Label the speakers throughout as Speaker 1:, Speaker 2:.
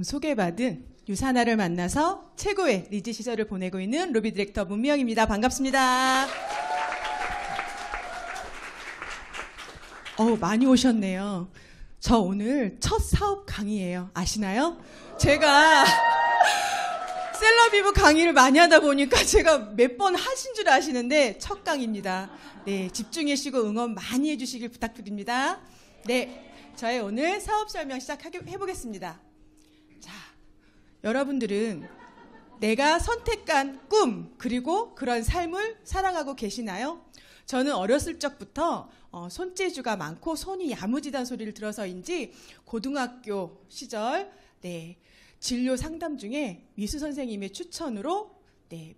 Speaker 1: 방금 소개받은 유사나를 만나서 최고의 리즈 시절을 보내고 있는 루비 디렉터 문미영입니다. 반갑습니다. 많이 오셨네요. 저 오늘 첫 사업 강의예요. 아시나요? 제가 셀러비브 강의를 많이 하다 보니까 제가 몇 번 하신 줄 아시는데 첫 강의입니다. 네, 집중해주시고 응원 많이 해주시길 부탁드립니다. 네, 저의 오늘 사업 설명 시작해보겠습니다. 자, 여러분들은 내가 선택한 꿈 그리고 그런 삶을 살아가고 계시나요? 저는 어렸을 적부터 손재주가 많고 손이 야무지다는 소리를 들어서인지 고등학교 시절 진료 상담 중에 미수 선생님의 추천으로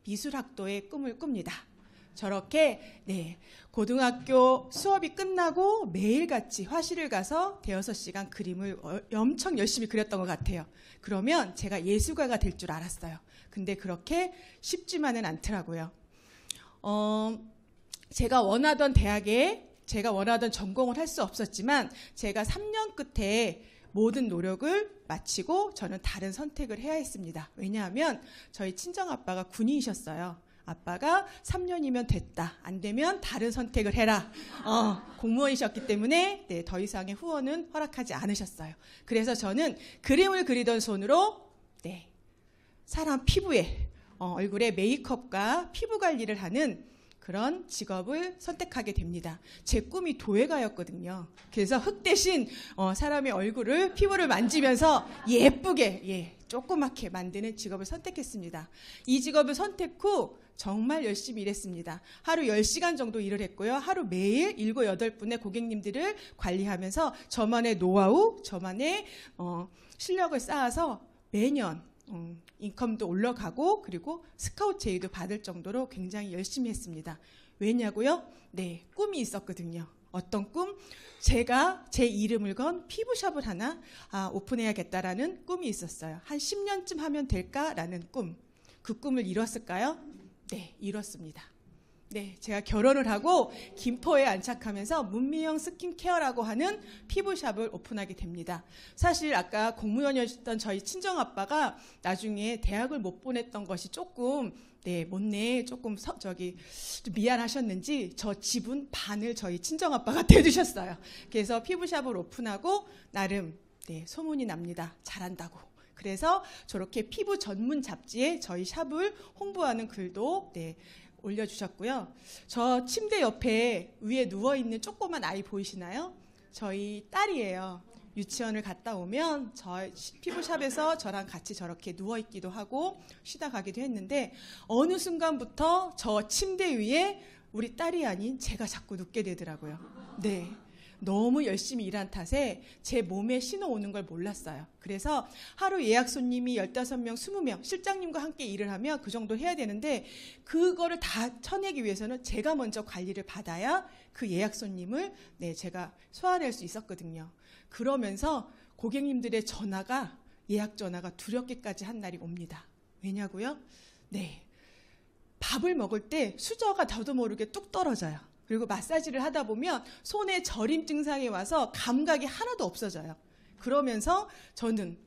Speaker 1: 미술학도의 꿈을 꿉니다. 저렇게 고등학교 수업이 끝나고 매일같이 화실을 가서 대여섯 시간 그림을 엄청 열심히 그렸던 것 같아요. 그러면 제가 예술가가 될 줄 알았어요. 근데 그렇게 쉽지만은 않더라고요. 제가 원하던 대학에 제가 원하던 전공을 할 수 없었지만 제가 3년 끝에 모든 노력을 마치고 저는 다른 선택을 해야 했습니다. 왜냐하면 저희 친정아빠가 군인이셨어요. 아빠가 3년이면 됐다. 안 되면 다른 선택을 해라. 공무원이셨기 때문에 더 이상의 후원은 허락하지 않으셨어요. 그래서 저는 그림을 그리던 손으로 사람 피부에 얼굴에 메이크업과 피부 관리를 하는 그런 직업을 선택하게 됩니다. 제 꿈이 도예가였거든요. 그래서 흙 대신 사람의 얼굴을 피부를 만지면서 예쁘게 조그맣게 만드는 직업을 선택했습니다. 이 직업을 선택 후 정말 열심히 일했습니다. 하루 10시간 정도 일을 했고요. 하루 매일 7, 8분의 고객님들을 관리하면서 저만의 노하우, 저만의 실력을 쌓아서 매년 인컴도 올라가고 그리고 스카우트 제의도 받을 정도로 굉장히 열심히 했습니다. 왜냐고요? 꿈이 있었거든요. 어떤 꿈? 제가 제 이름을 건 피부샵을 하나 오픈해야겠다라는 꿈이 있었어요. 한 10년쯤 하면 될까라는 꿈. 그 꿈을 이뤘을까요? 네, 이뤘습니다. 제가 결혼을 하고 김포에 안착하면서 문미영 스킨케어라고 하는 피부샵을 오픈하게 됩니다. 사실 아까 공무원이었던 저희 친정아빠가 나중에 대학을 못 보냈던 것이 조금 못내 조금 좀 미안하셨는지 저 지분 반을 저희 친정아빠가 대주셨어요. 그래서 피부샵을 오픈하고 나름 소문이 납니다. 잘한다고. 그래서 저렇게 피부 전문 잡지에 저희 샵을 홍보하는 글도 올려주셨고요. 저 침대 옆에 위에 누워있는 조그만 아이 보이시나요? 저희 딸이에요. 유치원을 갔다 오면 저희 피부샵에서 저랑 같이 저렇게 누워있기도 하고 쉬다 가기도 했는데 어느 순간부터 저 침대 위에 우리 딸이 아닌 제가 자꾸 눕게 되더라고요. 너무 열심히 일한 탓에 제 몸에 신호 오는 걸 몰랐어요. 그래서 하루 예약 손님이 15명, 20명, 실장님과 함께 일을 하면 그 정도 해야 되는데 그거를 다 쳐내기 위해서는 제가 먼저 관리를 받아야 그 예약 손님을 제가 소화낼 수 있었거든요. 그러면서 고객님들의 예약 전화가 두렵게까지 한 날이 옵니다. 왜냐고요? 밥을 먹을 때 수저가 저도 모르게 뚝 떨어져요. 그리고 마사지를 하다 보면 손에 저림 증상이 와서 감각이 하나도 없어져요. 그러면서 저는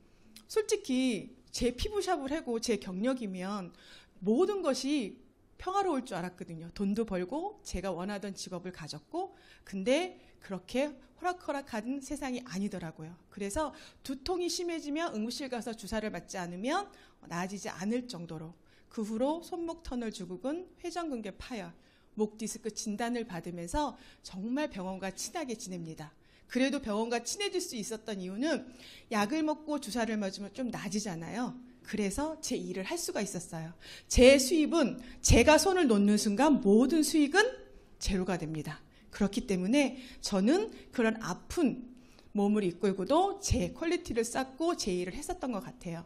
Speaker 1: 솔직히 제 피부샵을 하고 제 경력이면 모든 것이 평화로울 줄 알았거든요. 돈도 벌고 제가 원하던 직업을 가졌고 근데 그렇게 호락호락한 세상이 아니더라고요. 그래서 두통이 심해지면 응급실 가서 주사를 맞지 않으면 나아지지 않을 정도로 그 후로 손목 터널 증후군, 회전근개 파열, 목 디스크 진단을 받으면서 정말 병원과 친하게 지냅니다. 그래도 병원과 친해질 수 있었던 이유는 약을 먹고 주사를 맞으면 좀 나아지잖아요. 그래서 제 일을 할 수가 있었어요. 제 수입은 제가 손을 놓는 순간 모든 수익은 제로가 됩니다. 그렇기 때문에 저는 그런 아픈 몸을 이끌고도 제 퀄리티를 쌓고 제 일을 했었던 것 같아요.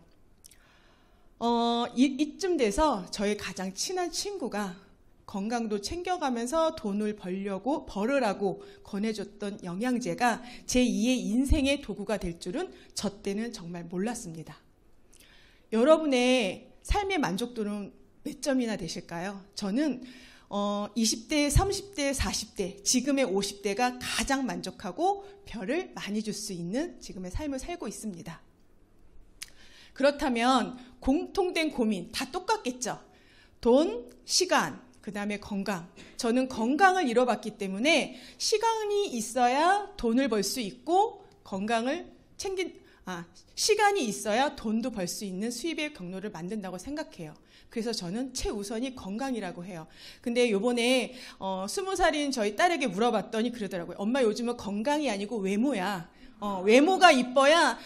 Speaker 1: 이쯤 돼서 저의 가장 친한 친구가 건강도 챙겨가면서 돈을 벌으라고 권해줬던 영양제가 제2의 인생의 도구가 될 줄은 저 때는 정말 몰랐습니다. 여러분의 삶의 만족도는 몇 점이나 되실까요? 저는 20대, 30대, 40대, 지금의 50대가 가장 만족하고 별을 많이 줄 수 있는 지금의 삶을 살고 있습니다. 그렇다면 공통된 고민 다 똑같겠죠. 돈, 시간, 그 다음에 건강. 저는 건강을 잃어봤기 때문에 시간이 있어야 돈을 벌 수 있고 시간이 있어야 돈도 벌 수 있는 수입의 경로를 만든다고 생각해요. 그래서 저는 최우선이 건강이라고 해요. 근데 요번에 20살인 저희 딸에게 물어봤더니 그러더라고요. 엄마 요즘은 건강이 아니고 외모야. 외모가 이뻐야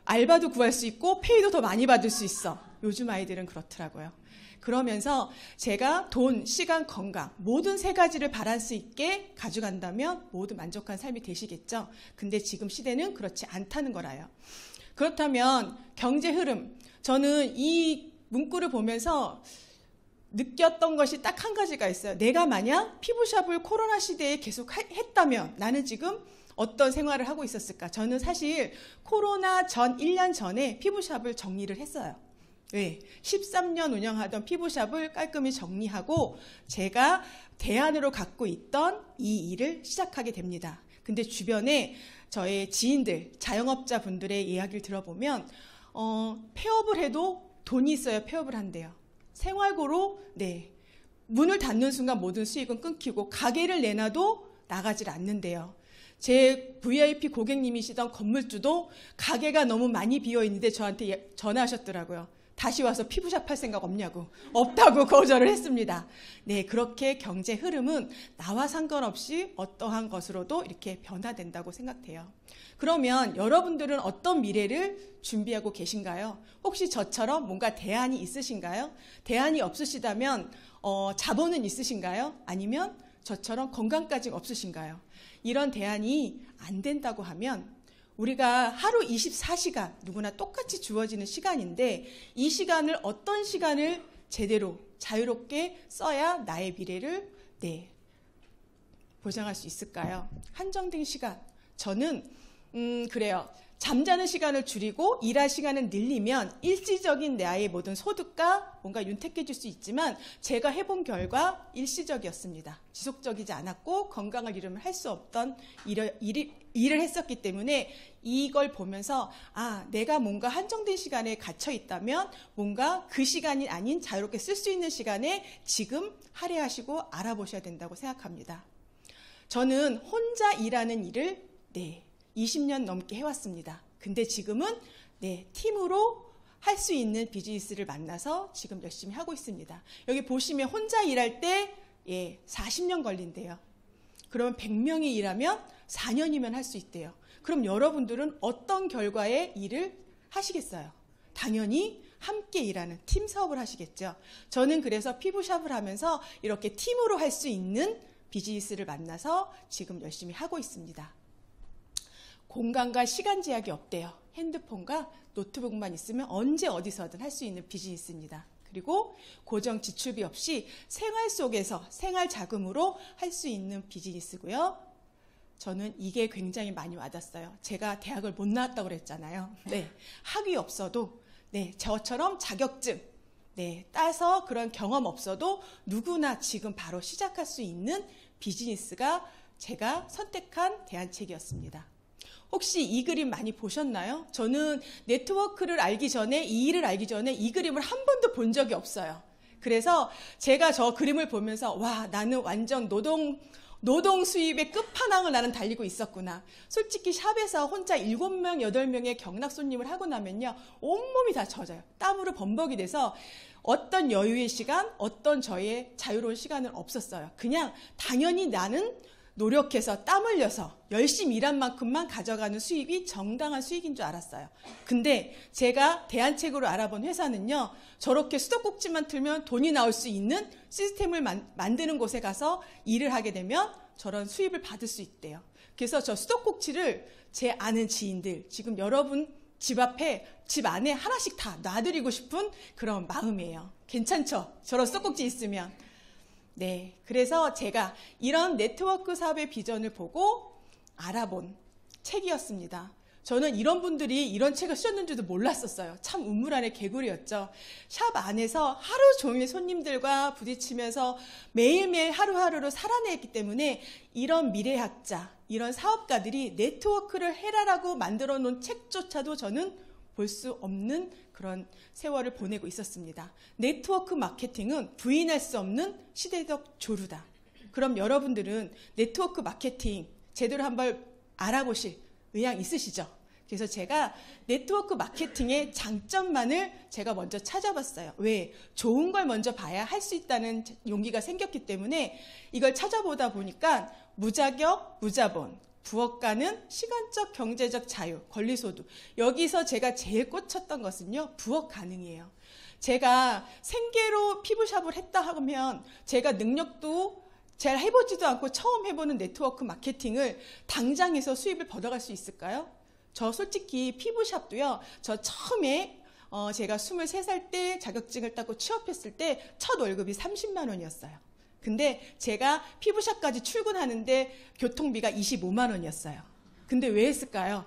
Speaker 1: 알바도 구할 수 있고 페이도 더 많이 받을 수 있어. 요즘 아이들은 그렇더라고요. 그러면서 제가 돈, 시간, 건강 모든 세 가지를 바란스 있게 가져간다면 모두 만족한 삶이 되시겠죠. 근데 지금 시대는 그렇지 않다는 거라요. 그렇다면 경제 흐름, 저는 이 문구를 보면서 느꼈던 것이 딱 한 가지가 있어요. 내가 만약 피부샵을 코로나 시대에 계속 했다면 나는 지금 어떤 생활을 하고 있었을까? 저는 사실 코로나 전 1년 전에 피부샵을 정리를 했어요. 네, 13년 운영하던 피부샵을 깔끔히 정리하고 제가 대안으로 갖고 있던 이 일을 시작하게 됩니다. 근데 주변에 저의 지인들, 자영업자 분들의 이야기를 들어보면 폐업을 해도 돈이 있어야 폐업을 한대요. 생활고로 문을 닫는 순간 모든 수익은 끊기고 가게를 내놔도 나가질 않는데요. 제 VIP 고객님이시던 건물주도 가게가 너무 많이 비어있는데 저한테 전화하셨더라고요. 다시 와서 피부샵 할 생각 없냐고. 없다고 거절을 했습니다. 네, 그렇게 경제 흐름은 나와 상관없이 어떠한 것으로도 이렇게 변화된다고 생각돼요. 그러면 여러분들은 어떤 미래를 준비하고 계신가요? 혹시 저처럼 뭔가 대안이 있으신가요? 대안이 없으시다면 자본은 있으신가요? 아니면 저처럼 건강까지 없으신가요? 이런 대안이 안 된다고 하면 우리가 하루 24시간 누구나 똑같이 주어지는 시간인데 이 시간을 어떤 시간을 제대로 자유롭게 써야 나의 미래를 보장할 수 있을까요? 한정된 시간. 저는 그래요. 잠자는 시간을 줄이고 일할 시간을 늘리면 일시적인 나의 모든 소득과 뭔가 윤택해질 수 있지만 제가 해본 결과 일시적이었습니다. 지속적이지 않았고 건강을 잃으면 할 수 없던 일을 했었기 때문에 이걸 보면서 내가 뭔가 한정된 시간에 갇혀 있다면 뭔가 그 시간이 아닌 자유롭게 쓸 수 있는 시간에 지금 할애하시고 알아보셔야 된다고 생각합니다. 저는 혼자 일하는 일을 20년 넘게 해왔습니다. 근데 지금은 팀으로 할 수 있는 비즈니스를 만나서 지금 열심히 하고 있습니다. 여기 보시면 혼자 일할 때 40년 걸린대요. 그러면 100명이 일하면 4년이면 할 수 있대요. 그럼 여러분들은 어떤 결과의 일을 하시겠어요? 당연히 함께 일하는 팀 사업을 하시겠죠. 저는 그래서 피부샵을 하면서 이렇게 팀으로 할 수 있는 비즈니스를 만나서 지금 열심히 하고 있습니다. 공간과 시간 제약이 없대요. 핸드폰과 노트북만 있으면 언제 어디서든 할 수 있는 비즈니스입니다. 그리고 고정 지출비 없이 생활 속에서 생활 자금으로 할 수 있는 비즈니스고요. 저는 이게 굉장히 많이 와닿았어요. 제가 대학을 못 나왔다고 그랬잖아요. 학위 없어도 저처럼 자격증 따서 그런 경험 없어도 누구나 지금 바로 시작할 수 있는 비즈니스가 제가 선택한 대안책이었습니다. 혹시 이 그림 많이 보셨나요? 저는 네트워크를 알기 전에 이 일을 알기 전에 이 그림을 한 번도 본 적이 없어요. 그래서 제가 저 그림을 보면서 와, 나는 완전 노동 수입의 끝판왕을 나는 달리고 있었구나. 솔직히 샵에서 혼자 7명, 8명의 경락 손님을 하고 나면요. 온몸이 다 젖어요. 땀으로 범벅이 돼서 어떤 여유의 시간, 어떤 저의 자유로운 시간은 없었어요. 그냥 당연히 나는 노력해서 땀 흘려서 열심히 일한 만큼만 가져가는 수입이 정당한 수익인 줄 알았어요. 근데 제가 대안책으로 알아본 회사는요. 저렇게 수도꼭지만 틀면 돈이 나올 수 있는 시스템을 만드는 곳에 가서 일을 하게 되면 저런 수입을 받을 수 있대요. 그래서 저 수도꼭지를 제 아는 지인들, 지금 여러분 집 앞에, 집 안에 하나씩 다 놔드리고 싶은 그런 마음이에요. 괜찮죠? 저런 수도꼭지 있으면. 그래서 제가 이런 네트워크 사업의 비전을 보고 알아본 책이었습니다. 저는 이런 분들이 이런 책을 쓰셨는 줄도 몰랐었어요. 참 우물 안의 개구리였죠. 샵 안에서 하루 종일 손님들과 부딪히면서 매일매일 하루하루를 살아냈기 때문에 이런 미래학자, 이런 사업가들이 네트워크를 해라라고 만들어 놓은 책조차도 저는 볼 수 없는 그런 세월을 보내고 있었습니다. 네트워크 마케팅은 부인할 수 없는 시대적 조류다. 그럼 여러분들은 네트워크 마케팅 제대로 한번 알아보실 의향 있으시죠? 그래서 제가 네트워크 마케팅의 장점만을 제가 먼저 찾아봤어요. 왜? 좋은 걸 먼저 봐야 할 수 있다는 용기가 생겼기 때문에 이걸 찾아보다 보니까 무자격, 무자본, 부업가는 시간적, 경제적 자유, 권리소득. 여기서 제가 제일 꽂혔던 것은요, 부업 가능이에요. 제가 생계로 피부샵을 했다 하면 제가 능력도 잘 해보지도 않고 처음 해보는 네트워크 마케팅을 당장에서 수입을 벌어갈 수 있을까요? 저 솔직히 피부샵도요, 저 처음에 제가 23살 때 자격증을 따고 취업했을 때 첫 월급이 30만 원이었어요. 근데 제가 피부샵까지 출근하는데 교통비가 25만 원이었어요. 근데 왜 했을까요?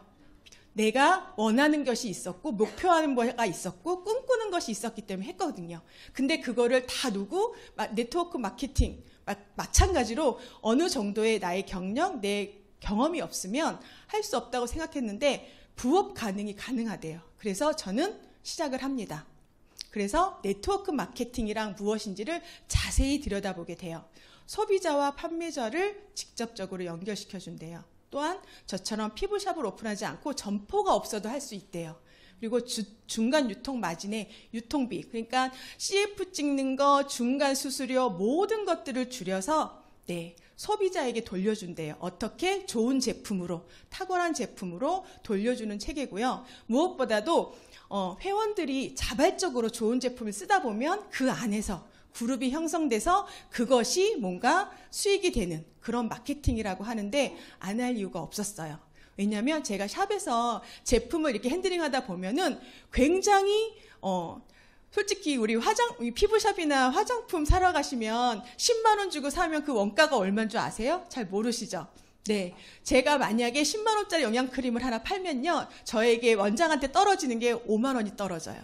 Speaker 1: 내가 원하는 것이 있었고 목표하는 바가 있었고 꿈꾸는 것이 있었기 때문에 했거든요. 근데 그거를 다 두고 네트워크 마케팅 마찬가지로 어느 정도의 나의 경력, 내 경험이 없으면 할 수 없다고 생각했는데 부업 가능이 가능하대요. 그래서 저는 시작을 합니다. 그래서 네트워크 마케팅이랑 무엇인지를 자세히 들여다보게 돼요. 소비자와 판매자를 직접적으로 연결시켜준대요. 또한 저처럼 피부샵을 오픈하지 않고 점포가 없어도 할 수 있대요. 그리고 중간 유통 마진의 유통비, 그러니까 CF 찍는 거, 중간 수수료 모든 것들을 줄여서 소비자에게 돌려준대요. 어떻게? 좋은 제품으로, 탁월한 제품으로 돌려주는 체계고요. 무엇보다도 회원들이 자발적으로 좋은 제품을 쓰다 보면 그 안에서 그룹이 형성돼서 그것이 뭔가 수익이 되는 그런 마케팅이라고 하는데 안 할 이유가 없었어요. 왜냐하면 제가 샵에서 제품을 이렇게 핸들링하다 보면은 굉장히 솔직히 우리 피부샵이나 화장품 사러 가시면 10만 원 주고 사면 그 원가가 얼마인 줄 아세요? 잘 모르시죠? 네, 제가 만약에 10만 원짜리 영양크림을 하나 팔면요, 저에게 원장한테 떨어지는 게 5만 원이 떨어져요.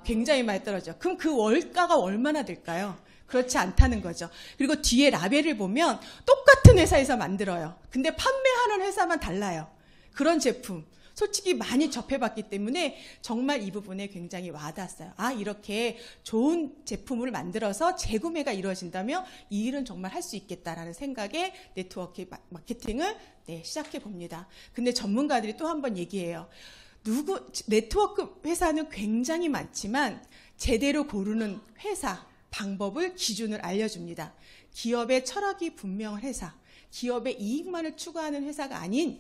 Speaker 1: 굉장히 많이 떨어져요. 그럼 그 원가가 얼마나 될까요? 그렇지 않다는 거죠. 그리고 뒤에 라벨을 보면 똑같은 회사에서 만들어요. 근데 판매하는 회사만 달라요. 그런 제품 솔직히 많이 접해봤기 때문에 정말 이 부분에 굉장히 와닿았어요. 아, 이렇게 좋은 제품을 만들어서 재구매가 이루어진다면 이 일은 정말 할 수 있겠다라는 생각에 네트워크 마케팅을 시작해 봅니다. 근데 전문가들이 또 한 번 얘기해요. 네트워크 회사는 굉장히 많지만 제대로 고르는 회사 방법을 기준을 알려줍니다. 기업의 철학이 분명한 회사, 기업의 이익만을 추구하는 회사가 아닌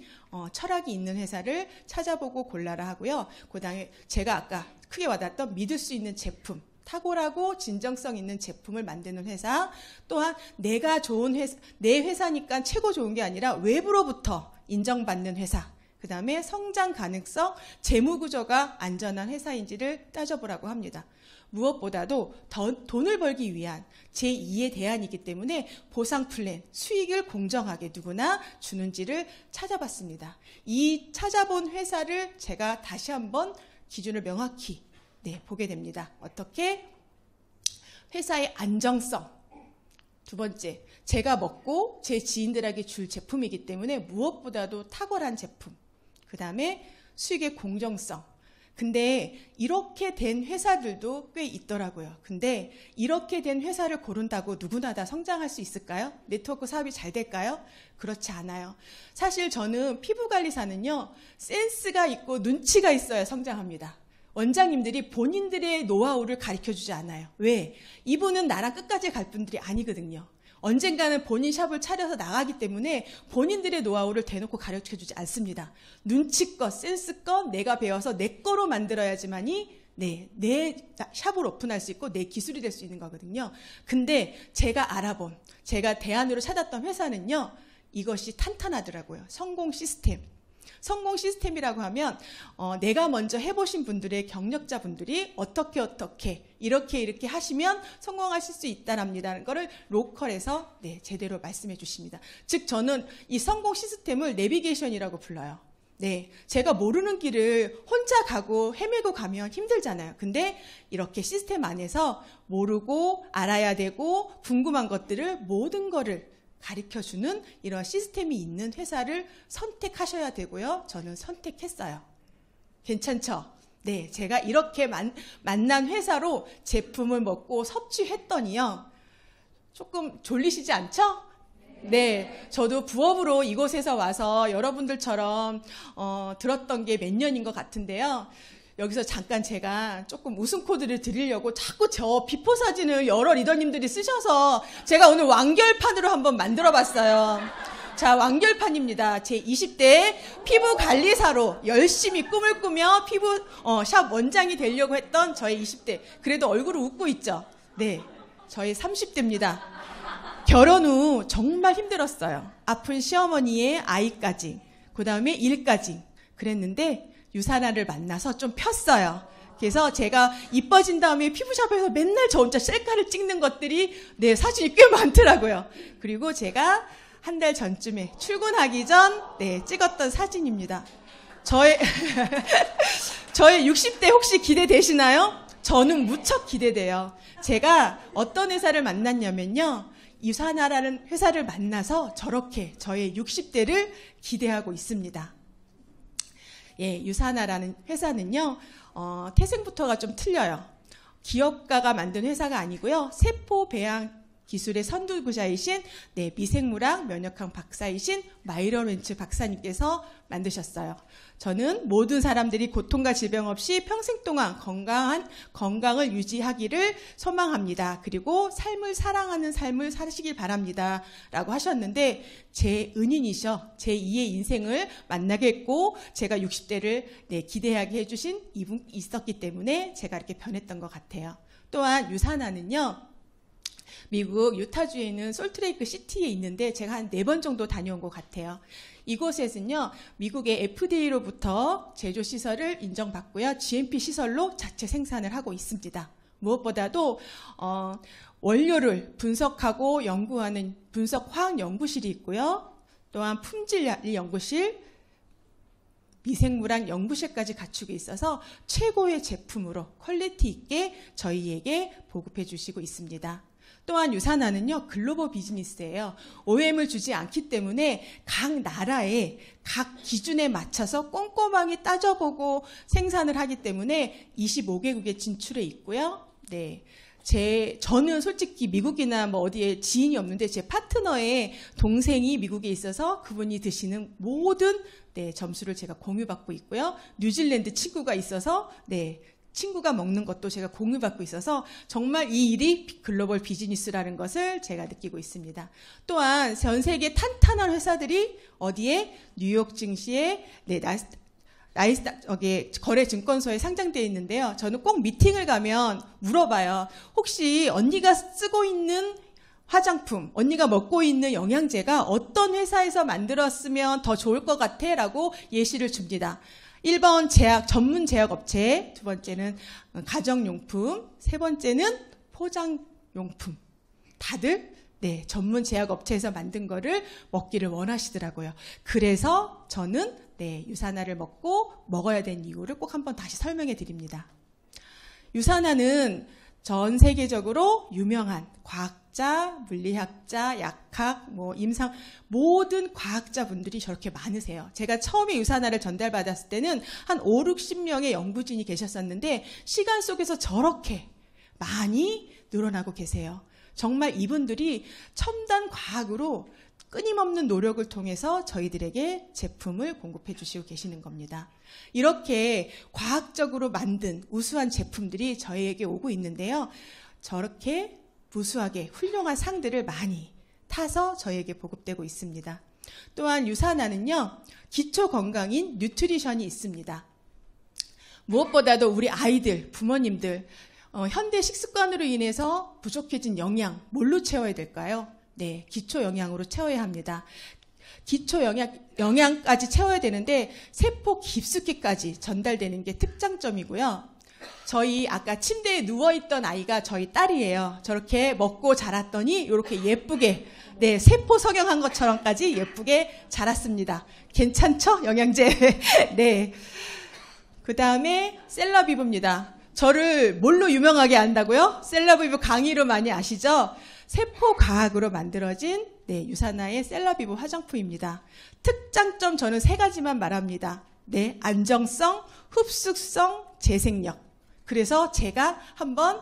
Speaker 1: 철학이 있는 회사를 찾아보고 골라라 하고요. 그다음에 제가 아까 크게 와닿았던 믿을 수 있는 제품, 탁월하고 진정성 있는 제품을 만드는 회사, 또한 내가 좋은 회사, 내 회사니까 최고 좋은 게 아니라 외부로부터 인정받는 회사, 그 다음에 성장 가능성, 재무 구조가 안전한 회사인지를 따져보라고 합니다. 무엇보다도 돈을 벌기 위한 제2의 대안이기 때문에 보상 플랜, 수익을 공정하게 누구나 주는지를 찾아봤습니다. 이 찾아본 회사를 제가 다시 한번 기준을 명확히 보게 됩니다. 어떻게? 회사의 안정성. 두 번째, 제가 먹고 제 지인들에게 줄 제품이기 때문에 무엇보다도 탁월한 제품. 그 다음에 수익의 공정성. 근데 이렇게 된 회사들도 꽤 있더라고요. 근데 이렇게 된 회사를 고른다고 누구나 다 성장할 수 있을까요? 네트워크 사업이 잘 될까요? 그렇지 않아요. 사실 저는 피부관리사는요, 센스가 있고 눈치가 있어야 성장합니다. 원장님들이 본인들의 노하우를 가르쳐주지 않아요. 왜? 이분은 나랑 끝까지 갈 분들이 아니거든요. 언젠가는 본인 샵을 차려서 나가기 때문에 본인들의 노하우를 대놓고 가르쳐주지 않습니다. 눈치껏, 센스껏 내가 배워서 내 거로 만들어야지만이 내 샵을 오픈할 수 있고 내 기술이 될 수 있는 거거든요. 근데 제가 알아본, 제가 대안으로 찾았던 회사는요, 이것이 탄탄하더라고요. 성공 시스템. 성공 시스템이라고 하면 내가 먼저 해보신 분들의 경력자분들이 어떻게 이렇게 하시면 성공하실 수 있다랍니다는 거를 로컬에서 제대로 말씀해 주십니다. 즉 저는 이 성공 시스템을 내비게이션이라고 불러요. 제가 모르는 길을 혼자 가고 헤매고 가면 힘들잖아요. 근데 이렇게 시스템 안에서 모르고 알아야 되고 궁금한 것들을 모든 거를 가르쳐주는 이런 시스템이 있는 회사를 선택하셔야 되고요. 저는 선택했어요. 괜찮죠? 네, 제가 이렇게 만난 회사로 제품을 먹고 섭취했더니요. 조금 졸리시지 않죠? 네, 저도 부업으로 이곳에서 와서 여러분들처럼 들었던 게 몇 년인 것 같은데요. 여기서 잠깐 제가 조금 웃음 코드를 드리려고 자꾸 저 비포 사진을 여러 리더님들이 쓰셔서 제가 오늘 완결판으로 한번 만들어 봤어요. 자, 완결판입니다. 제 20대 피부 관리사로 열심히 꿈을 꾸며 피부 샵 원장이 되려고 했던 저의 20대. 그래도 얼굴은 웃고 있죠? 네, 저의 30대입니다. 결혼 후 정말 힘들었어요. 아픈 시어머니의 아이까지, 그 다음에 일까지 그랬는데 유산화를 만나서 좀 폈어요. 그래서 제가 이뻐진 다음에 피부샵에서 맨날 저 혼자 셀카를 찍는 것들이 네, 사진이 꽤 많더라고요. 그리고 제가 한 달 전쯤에 출근하기 전 네, 찍었던 사진입니다. 저의 60대 혹시 기대되시나요? 저는 무척 기대돼요. 제가 어떤 회사를 만났냐면요. 유산화라는 회사를 만나서 저렇게 저의 60대를 기대하고 있습니다. 예, 유산화라는 회사는요, 태생부터가 좀 틀려요. 기업가가 만든 회사가 아니고요. 세포 배양 기술의 선두부자이신 네, 미생물학 면역학 박사이신 마이런 웬츠 박사님께서 만드셨어요. 저는 모든 사람들이 고통과 질병 없이 평생 동안 건강을 유지하기를 소망합니다. 그리고 삶을 사랑하는 삶을 사시길 바랍니다. 라고 하셨는데 제 은인이셔 제 2의 인생을 만나게 했고 제가 60대를 네, 기대하게 해주신 이분이 있었기 때문에 제가 이렇게 변했던 것 같아요. 또한 유산화는요. 미국 유타주에 있는 솔트레이크 시티에 있는데 제가 한 4번 정도 다녀온 것 같아요. 이곳에서는요. 미국의 FDA로부터 제조시설을 인정받고요. GMP 시설로 자체 생산을 하고 있습니다. 무엇보다도 원료를 분석하고 연구하는 분석화학연구실이 있고요. 또한 품질연구실, 미생물학 연구실까지 갖추고 있어서 최고의 제품으로 퀄리티 있게 저희에게 보급해 주시고 있습니다. 또한 유산화는요, 글로벌 비즈니스예요. OEM을 주지 않기 때문에 각 나라의 각 기준에 맞춰서 꼼꼼하게 따져보고 생산을 하기 때문에 25개국에 진출해 있고요. 네. 저는 솔직히 미국이나 뭐 어디에 지인이 없는데 제 파트너의 동생이 미국에 있어서 그분이 드시는 모든 네, 점수를 제가 공유받고 있고요. 뉴질랜드 친구가 있어서 네, 친구가 먹는 것도 제가 공유받고 있어서 정말 이 일이 글로벌 비즈니스라는 것을 제가 느끼고 있습니다. 또한 전 세계 탄탄한 회사들이 어디에? 뉴욕 증시에 네, 거래 증권소에 상장되어 있는데요. 저는 꼭 미팅을 가면 물어봐요. 혹시 언니가 쓰고 있는 화장품, 언니가 먹고 있는 영양제가 어떤 회사에서 만들었으면 더 좋을 것 같아? 라고 예시를 줍니다. 1번 전문 제약업체, 두 번째는 가정용품, 세 번째는 포장용품. 다들 네, 전문 제약업체에서 만든 거를 먹기를 원하시더라고요. 그래서 저는 네, 유산화를 먹어야 되는 이유를 꼭 한번 다시 설명해 드립니다. 유산화는 전 세계적으로 유명한 과학자, 물리학자, 약학, 임상 모든 과학자분들이 저렇게 많으세요. 제가 처음에 유산화를 전달받았을 때는 한 5, 60명의 연구진이 계셨었는데 시간 속에서 저렇게 많이 늘어나고 계세요. 정말 이분들이 첨단 과학으로 끊임없는 노력을 통해서 저희들에게 제품을 공급해 주시고 계시는 겁니다. 이렇게 과학적으로 만든 우수한 제품들이 저희에게 오고 있는데요. 저렇게 무수하게 훌륭한 상들을 많이 타서 저희에게 보급되고 있습니다. 또한 유산화는요. 기초 건강인 뉴트리션이 있습니다. 무엇보다도 우리 아이들, 부모님들 현대 식습관으로 인해서 부족해진 영양 뭘로 채워야 될까요? 네, 기초 영양으로 채워야 합니다. 기초 영양까지 채워야 되는데 세포 깊숙이까지 전달되는 게 특장점이고요. 저희 아까 침대에 누워있던 아이가 저희 딸이에요. 저렇게 먹고 자랐더니 이렇게 예쁘게 네, 세포 성형한 것처럼까지 예쁘게 자랐습니다. 괜찮죠? 영양제. 네. 그 다음에 셀러비브입니다. 저를 뭘로 유명하게 한다고요? 셀러비브 강의로 많이 아시죠? 세포 과학으로 만들어진 네, 유산화의 셀러비브 화장품입니다. 특장점 저는 3가지만 말합니다. 네, 안정성, 흡수성, 재생력. 그래서 제가 한번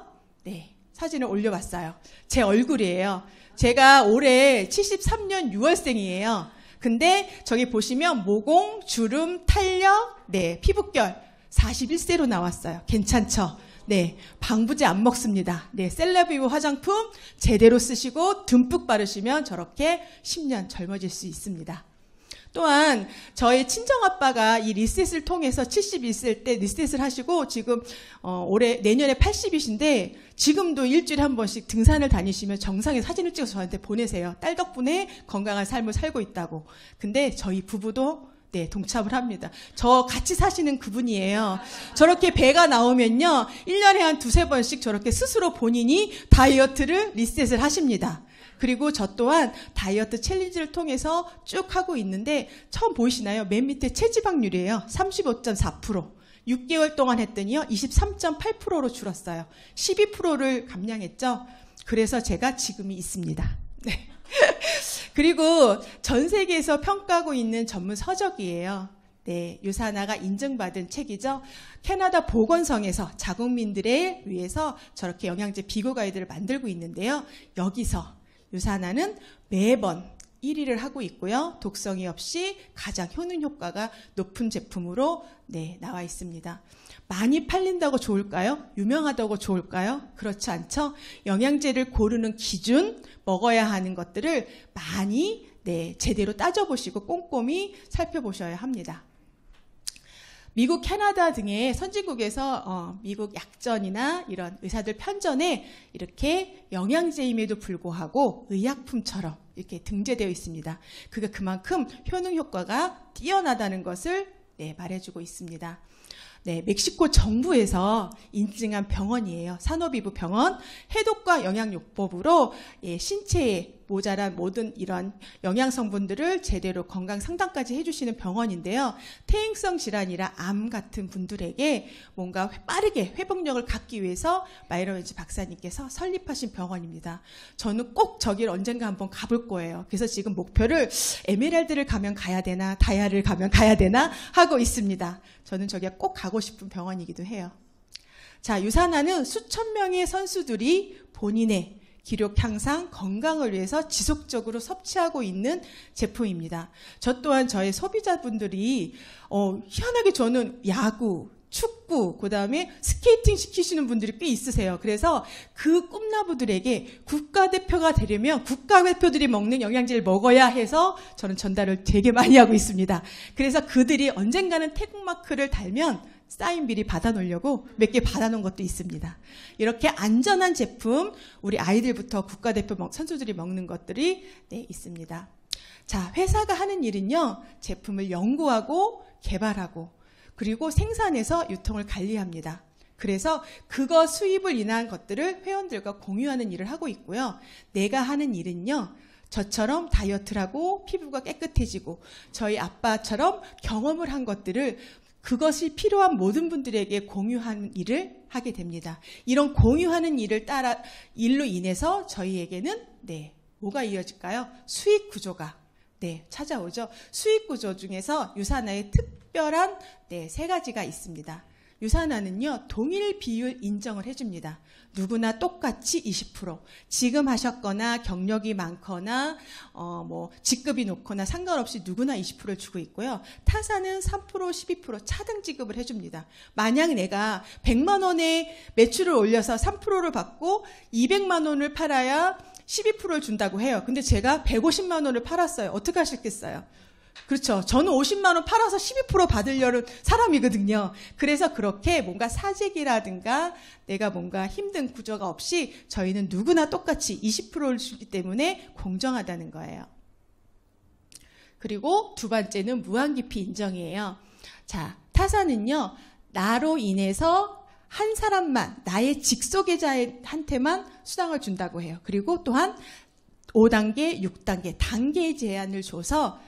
Speaker 1: 사진을 올려봤어요. 제 얼굴이에요. 제가 올해 73년 6월생이에요. 근데 저기 보시면 모공, 주름, 탄력, 피부결 41세로 나왔어요. 괜찮죠? 방부제 안 먹습니다. 셀레비브 화장품 제대로 쓰시고 듬뿍 바르시면 저렇게 10년 젊어질 수 있습니다. 또한 저희 친정아빠가 이 리셋을 통해서 71세 때 리셋을 하시고 지금 내년에 80이신데 지금도 일주일에 한 번씩 등산을 다니시면 정상에 사진을 찍어서 저한테 보내세요. 딸 덕분에 건강한 삶을 살고 있다고. 근데 저희 부부도 동참을 합니다. 저 같이 사시는 그분이에요. 저렇게 배가 나오면요 1년에 한 2-3번씩 저렇게 스스로 본인이 다이어트를 리셋을 하십니다. 그리고 저 또한 다이어트 챌린지를 통해서 쭉 하고 있는데 처음 보이시나요? 맨 밑에 체지방률이에요. 35.4%. 6개월 동안 했더니요 23.8%로 줄었어요. 12%를 감량했죠. 그래서 제가 지금이 있습니다. 그리고 전 세계에서 평가하고 있는 전문 서적이에요. 유사나가 인증받은 책이죠. 캐나다 보건성에서 자국민들을 위해서 저렇게 영양제 비교 가이드를 만들고 있는데요. 여기서 유사나는 매번 1위를 하고 있고요. 독성이 없이 가장 효능 효과가 높은 제품으로 나와 있습니다. 많이 팔린다고 좋을까요? 유명하다고 좋을까요? 그렇지 않죠? 영양제를 고르는 기준, 먹어야 하는 것들을 많이 제대로 따져보시고 꼼꼼히 살펴보셔야 합니다. 미국, 캐나다 등의 선진국에서 미국 약전이나 이런 의사들 편전에 이렇게 영양제임에도 불구하고 의약품처럼 이렇게 등재되어 있습니다. 그게 그만큼 효능 효과가 뛰어나다는 것을 말해주고 있습니다. 멕시코 정부에서 인증한 병원이에요. 산호비부 병원. 해독과 영양요법으로 신체에 모자란 모든 이런 영양 성분들을 제대로 건강 상담까지 해주시는 병원인데요. 퇴행성 질환이나 암 같은 분들에게 뭔가 빠르게 회복력을 갖기 위해서 마이러웬지 박사님께서 설립하신 병원입니다. 저는 꼭 저기를 언젠가 한번 가볼 거예요. 그래서 지금 목표를 에메랄드를 가면 가야 되나 다이아를 가면 가야 되나 하고 있습니다. 저는 저기가 꼭 가고 싶은 병원이기도 해요. 자, 유산화는 수천 명의 선수들이 본인의 기록 향상, 건강을 위해서 지속적으로 섭취하고 있는 제품입니다. 저 또한 저의 소비자분들이 희한하게 저는 야구, 축구, 그 다음에 스케이팅 시키시는 분들이 꽤 있으세요. 그래서 그 꿈나무들에게 국가대표가 되려면 국가대표들이 먹는 영양제를 먹어야 해서 저는 전달을 되게 많이 하고 있습니다. 그래서 그들이 언젠가는 태국마크를 달면 사인 미리 받아놓으려고 몇 개 받아놓은 것도 있습니다. 이렇게 안전한 제품, 우리 아이들부터 국가대표 선수들이 먹는 것들이 있습니다. 자, 회사가 하는 일은요, 제품을 연구하고 개발하고 그리고 생산해서 유통을 관리합니다. 그래서 그거 수입을 인한 것들을 회원들과 공유하는 일을 하고 있고요. 내가 하는 일은요, 저처럼 다이어트를 하고 피부가 깨끗해지고 저희 아빠처럼 경험을 한 것들을 그것이 필요한 모든 분들에게 공유하는 일을 하게 됩니다. 이런 공유하는 일로 인해서 저희에게는 뭐가 이어질까요? 수익 구조가 찾아오죠. 수익 구조 중에서 유산화의 특별한 3가지가 있습니다. 유산화는요, 동일 비율 인정을 해줍니다. 누구나 똑같이 20%. 지금 하셨거나 경력이 많거나 직급이 높거나 상관없이 누구나 20%를 주고 있고요. 타사는 3%, 12% 차등 지급을 해줍니다. 만약 내가 100만 원의 매출을 올려서 3%를 받고 200만 원을 팔아야 12%를 준다고 해요. 근데 제가 150만 원을 팔았어요. 어떻게 하셨겠어요? 그렇죠. 저는 50만 원 팔아서 12% 받으려는 사람이거든요. 그래서 그렇게 뭔가 사재기라든가 내가 뭔가 힘든 구조가 없이 저희는 누구나 똑같이 20%를 주기 때문에 공정하다는 거예요. 그리고 두 번째는 무한기피 인정이에요. 자, 타사는요, 나로 인해서 한 사람만, 나의 직속계좌한테만 수당을 준다고 해요. 그리고 또한 5단계, 6단계, 단계의 제한을 줘서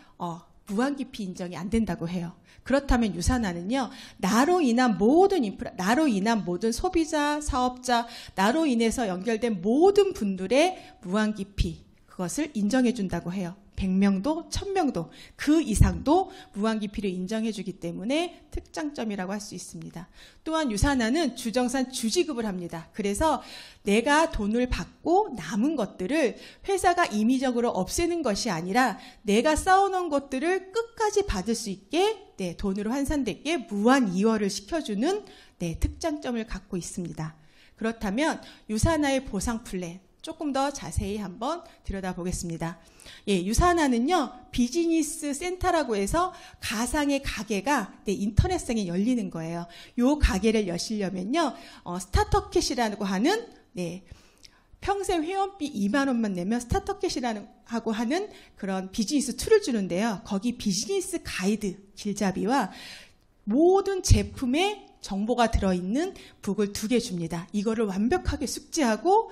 Speaker 1: 무한기피 인정이 안 된다고 해요. 그렇다면 유산화는요, 나로 인한 모든 인프라, 나로 인한 모든 소비자, 사업자, 나로 인해서 연결된 모든 분들의 무한기피, 그것을 인정해 준다고 해요. 100명도 1000명도 그 이상도 무한기피를 인정해주기 때문에 특장점이라고 할 수 있습니다. 또한 유산화는 주정산 주지급을 합니다. 그래서 내가 돈을 받고 남은 것들을 회사가 임의적으로 없애는 것이 아니라 내가 쌓아놓은 것들을 끝까지 받을 수 있게 돈으로 환산되게 무한 이월을 시켜주는 특장점을 갖고 있습니다. 그렇다면 유산화의 보상 플랜 조금 더 자세히 한번 들여다보겠습니다. 유산화는요, 비즈니스 센터라고 해서 가상의 가게가 인터넷상에 열리는 거예요. 요 가게를 여시려면요, 스타터캣이라고 하는 평생 회원비 2만 원만 내면 스타터캣이라고 하는 그런 비즈니스 툴을 주는데요. 거기 비즈니스 가이드 길잡이와 모든 제품의 정보가 들어있는 북을 2개 줍니다. 이거를 완벽하게 숙지하고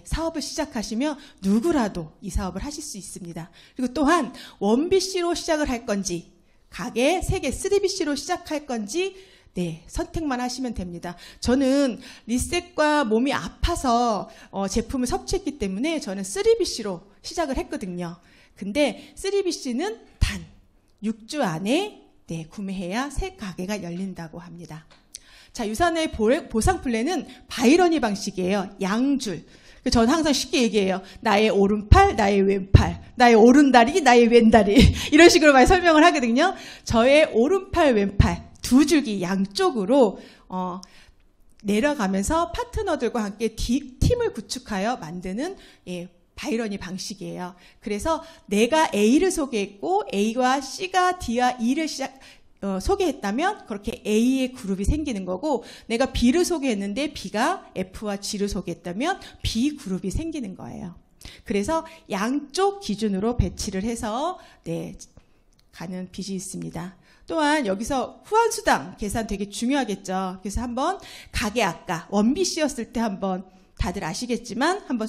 Speaker 1: 사업을 시작하시면 누구라도 이 사업을 하실 수 있습니다. 그리고 또한 1BC로 시작을 할 건지 가게 3개 3BC로 시작할 건지 선택만 하시면 됩니다. 저는 리셋과 몸이 아파서 제품을 섭취했기 때문에 저는 3BC로 시작을 했거든요. 근데 3BC는 단 6주 안에 구매해야 새 가게가 열린다고 합니다. 자, 유산화의 보상 플랜은 바이러니 방식이에요. 양줄. 저는 항상 쉽게 얘기해요. 나의 오른팔, 나의 왼팔, 나의 오른다리, 나의 왼다리 이런 식으로 많이 설명을 하거든요. 저의 오른팔, 왼팔 2줄기 양쪽으로 내려가면서 파트너들과 함께 팀을 구축하여 만드는 바이러니 방식이에요. 그래서 내가 A를 소개했고 A와 C가 D와 E를 소개했다면 그렇게 A의 그룹이 생기는 거고, 내가 B를 소개했는데 B가 F와 G를 소개했다면 B 그룹이 생기는 거예요. 그래서 양쪽 기준으로 배치를 해서 가는 비즈니스입니다. 또한 여기서 후환수당 계산 되게 중요하겠죠. 그래서 한번 가게 아까 1BC였을 때 한번 다들 아시겠지만 한번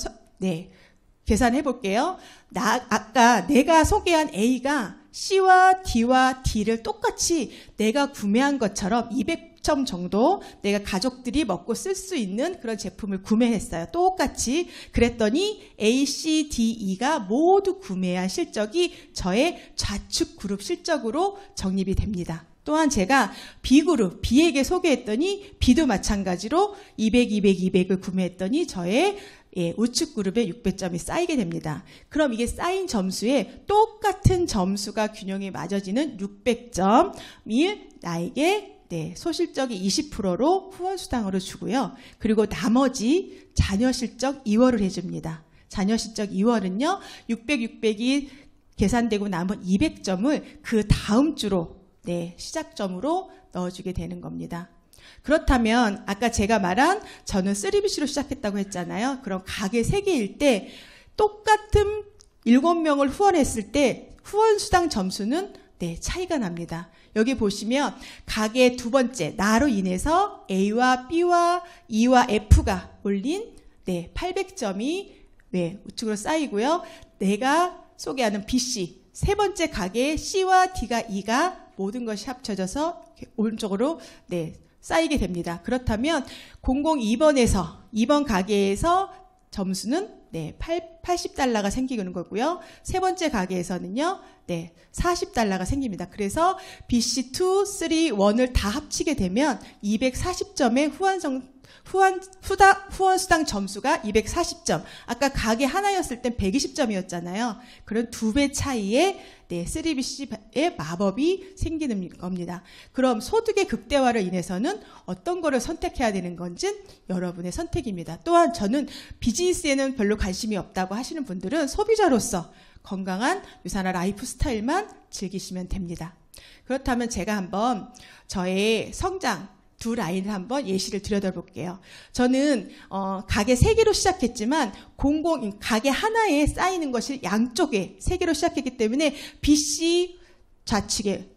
Speaker 1: 계산해 볼게요. 아까 내가 소개한 A가 C와 D와 D를 똑같이 내가 구매한 것처럼 200점 정도 내가 가족들이 먹고 쓸 수 있는 그런 제품을 구매했어요. 똑같이. 그랬더니 A, C, D, E가 모두 구매한 실적이 저의 좌측 그룹 실적으로 적립이 됩니다. 또한 제가 B그룹, B에게 소개했더니 B도 마찬가지로 200, 200, 200을 구매했더니 저의 우측 그룹에 600점이 쌓이게 됩니다. 그럼 이게 쌓인 점수에 똑같은 점수가 균형이 맞아지는 600점이 나에게 소실적이 20%로 후원수당으로 주고요. 그리고 나머지 자녀 실적 2월을 해줍니다. 자녀 실적 2월은요. 600, 600이 계산되고 남은 200점을 그 다음 주로 시작점으로 넣어주게 되는 겁니다. 그렇다면 아까 제가 말한 저는 3BC로 시작했다고 했잖아요. 그럼 가게 3개일 때 똑같은 7명을 후원했을 때 후원수당 점수는 차이가 납니다. 여기 보시면 가게 두 번째 나로 인해서 A와 B와 E와 F가 올린 800점이 우측으로 쌓이고요. 내가 소개하는 BC 세 번째 가게에 C와 D가 E가 모든 것이 합쳐져서 오른쪽으로 쌓이게 됩니다. 그렇다면 002번에서 2번 가게에서 점수는 80달러가 생기는 거고요. 세 번째 가게에서는요. 40달러가 생깁니다. 그래서 BC2, 3, 1을 다 합치게 되면 240점의 후원수당 점수가 240점. 아까 가게 하나였을 땐 120점이었잖아요. 그런 2배 차이의 3BC의 마법이 생기는 겁니다. 그럼 소득의 극대화를 인해서는 어떤 거를 선택해야 되는 건지 여러분의 선택입니다. 또한 저는 비즈니스에는 별로 관심이 없다고 하시는 분들은 소비자로서 건강한 유산화 라이프 스타일만 즐기시면 됩니다. 그렇다면 제가 한번 저의 성장 두 라인을 한번 예시를 들여다볼게요. 저는 가게 3개로 시작했지만 가게 하나에 쌓이는 것이 양쪽에 3개로 시작했기 때문에 BC 좌측에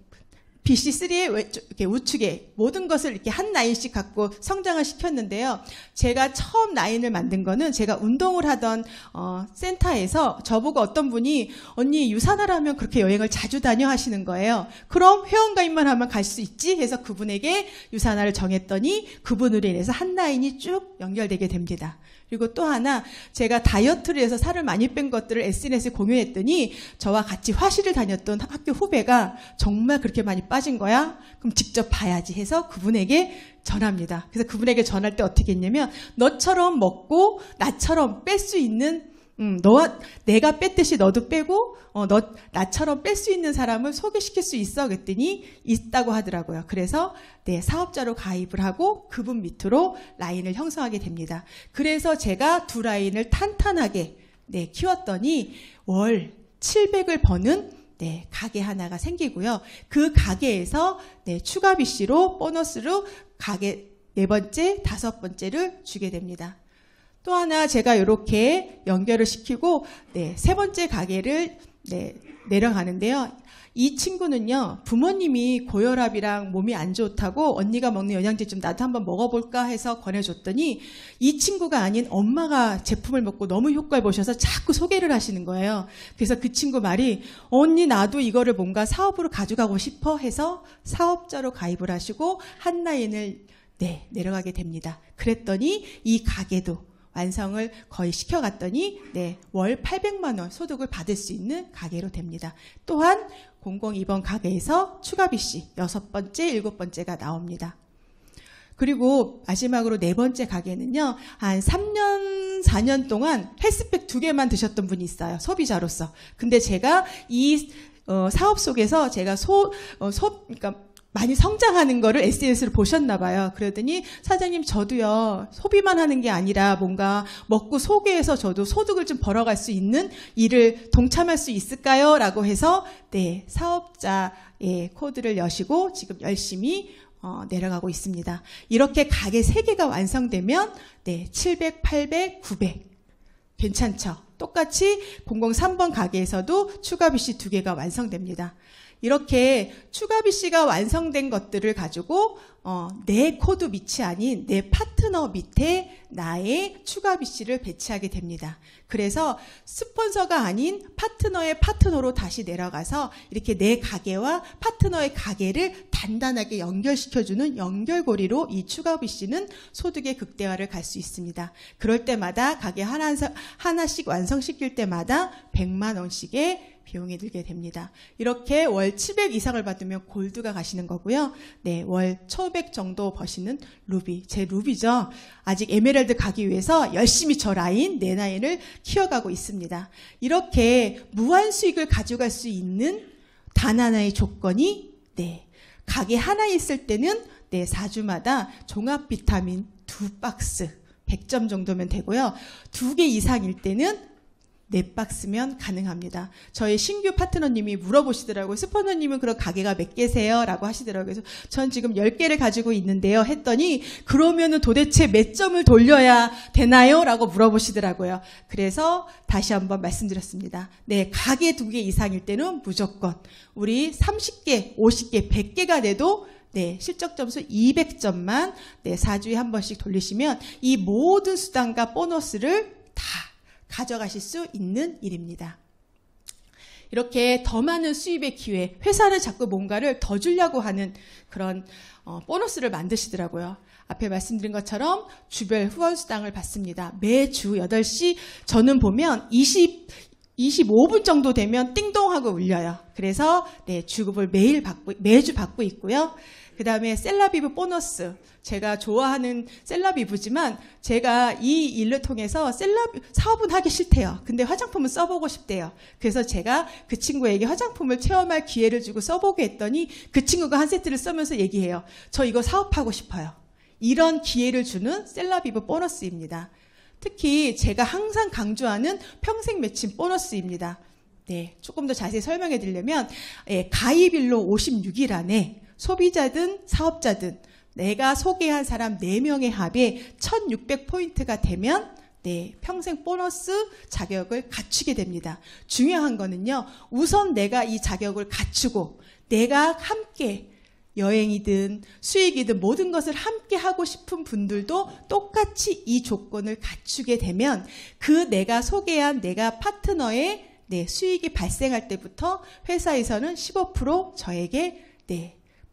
Speaker 1: BC3의 이렇게 우측에 모든 것을 이렇게 한 라인씩 갖고 성장을 시켰는데요. 제가 처음 라인을 만든 거는 제가 운동을 하던 센터에서 저보고 어떤 분이 언니 유산화라면 그렇게 여행을 자주 다녀 하시는 거예요. 그럼 회원가입만 하면 갈 수 있지 해서 그분에게 유산화를 정했더니 그분으로 인해서 한 라인이 쭉 연결되게 됩니다. 그리고 또 하나, 제가 다이어트를 해서 살을 많이 뺀 것들을 SNS에 공유했더니 저와 같이 화실을 다녔던 학교 후배가 정말 그렇게 많이 빠진 거야? 그럼 직접 봐야지 해서 그분에게 전합니다. 그래서 그분에게 전할 때 어떻게 했냐면, 너처럼 먹고 나처럼 뺄 수 있는, 내가 뺐듯이 너도 빼고 나처럼 뺄 수 있는 사람을 소개시킬 수 있어? 그랬더니 있다고 하더라고요. 그래서 사업자로 가입을 하고 그분 밑으로 라인을 형성하게 됩니다. 그래서 제가 두 라인을 탄탄하게 키웠더니 월 700을 버는 가게 하나가 생기고요. 그 가게에서 추가 BC로 보너스로 가게 4번째, 5번째를 주게 됩니다. 또 하나 제가 이렇게 연결을 시키고 3번째 가게를 내려가는데요. 이 친구는요, 부모님이 고혈압이랑 몸이 안 좋다고 언니가 먹는 영양제 좀 나도 한번 먹어볼까 해서 권해줬더니 이 친구가 아닌 엄마가 제품을 먹고 너무 효과를 보셔서 자꾸 소개를 하시는 거예요. 그래서 그 친구 말이, 언니 나도 이거를 뭔가 사업으로 가져가고 싶어 해서 사업자로 가입을 하시고 한 라인을 내려가게 됩니다. 그랬더니 이 가게도 완성을 거의 시켜갔더니 월 800만 원 소득을 받을 수 있는 가게로 됩니다. 또한 002번 가게에서 추가 BC 6번째, 7번째가 나옵니다. 그리고 마지막으로 4번째 가게는요, 한 3년, 4년 동안 헬스팩 2개만 드셨던 분이 있어요. 소비자로서. 근데 제가 이 사업 속에서 제가 그러니까 많이 성장하는 거를 SNS로 보셨나 봐요. 그러더니 사장님 저도요, 소비만 하는 게 아니라 뭔가 먹고 소개해서 저도 소득을 좀 벌어갈 수 있는 일을 동참할 수 있을까요? 라고 해서 사업자의 코드를 여시고 지금 열심히 내려가고 있습니다. 이렇게 가게 3개가 완성되면 700, 800, 900 괜찮죠? 똑같이 003번 가게에서도 추가 BC 2개가 완성됩니다. 이렇게 추가 BC가 완성된 것들을 가지고 내 코드 밑이 아닌 내 파트너 밑에 나의 추가 BC를 배치하게 됩니다. 그래서 스폰서가 아닌 파트너의 파트너로 다시 내려가서 이렇게 내 가게와 파트너의 가게를 단단하게 연결시켜주는 연결고리로 이 추가 BC는 소득의 극대화를 갈 수 있습니다. 그럴 때마다 가게 하나씩 완성시킬 때마다 100만 원씩의 비용이 들게 됩니다. 이렇게 월 700 이상을 받으면 골드가 가시는 거고요. 월 1500 정도 버시는 루비, 제 루비죠. 아직 에메랄드 가기 위해서 열심히 저 라인, 내 라인을 키워가고 있습니다. 이렇게 무한 수익을 가져갈 수 있는 단 하나의 조건이 가게 하나 있을 때는 4주마다 종합 비타민 2박스 100점 정도면 되고요. 2개 이상일 때는 4박스면 가능합니다. 저희 신규 파트너님이 물어보시더라고요. 스포너님은 그런 가게가 몇 개세요? 라고 하시더라고요. 그래서 전 지금 10개를 가지고 있는데요. 했더니 그러면은 도대체 몇 점을 돌려야 되나요? 라고 물어보시더라고요. 그래서 다시 한번 말씀드렸습니다. 가게 2개 이상일 때는 무조건 우리 30개, 50개, 100개가 돼도 실적 점수 200점만 4주에 한 번씩 돌리시면 이 모든 수당과 보너스를 다 가져가실 수 있는 일입니다. 이렇게 더 많은 수입의 기회, 회사는 자꾸 뭔가를 더 주려고 하는 그런 보너스를 만드시더라고요. 앞에 말씀드린 것처럼 주별 후원수당을 받습니다. 매주 8시 저는 보면 25분 정도 되면 띵동하고 울려요. 그래서 주급을 매주 받고 있고요. 그 다음에 셀라비브 보너스, 제가 좋아하는 셀라비브지만 제가 이 일을 통해서 사업은 하기 싫대요. 근데 화장품은 써보고 싶대요. 그래서 제가 그 친구에게 화장품을 체험할 기회를 주고 써보게 했더니 그 친구가 한 세트를 쓰면서 얘기해요. 저 이거 사업하고 싶어요. 이런 기회를 주는 셀라비브 보너스입니다. 특히 제가 항상 강조하는 평생 매칭 보너스입니다. 조금 더 자세히 설명해 드리려면 가입일로 56일 안에 소비자든 사업자든 내가 소개한 사람 4명의 합에 1600포인트가 되면 평생 보너스 자격을 갖추게 됩니다. 중요한 거는요, 우선 내가 이 자격을 갖추고 내가 함께 여행이든 수익이든 모든 것을 함께 하고 싶은 분들도 똑같이 이 조건을 갖추게 되면 그 내가 소개한 내가 파트너의 수익이 발생할 때부터 회사에서는 15% 저에게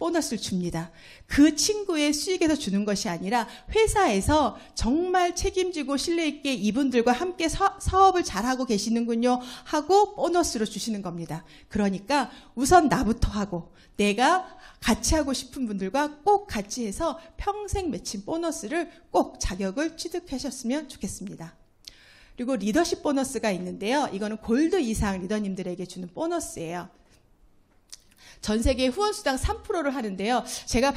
Speaker 1: 보너스를 줍니다. 그 친구의 수익에서 주는 것이 아니라 회사에서 정말 책임지고 신뢰 있게 이분들과 함께 사업을 잘하고 계시는군요 하고 보너스로 주시는 겁니다. 그러니까 우선 나부터 하고 내가 같이 하고 싶은 분들과 꼭 같이 해서 평생 맺힌 보너스를 꼭 자격을 취득하셨으면 좋겠습니다. 그리고 리더십 보너스가 있는데요. 이거는 골드 이상 리더님들에게 주는 보너스예요. 전 세계 후원수당 3%를 하는데요. 제가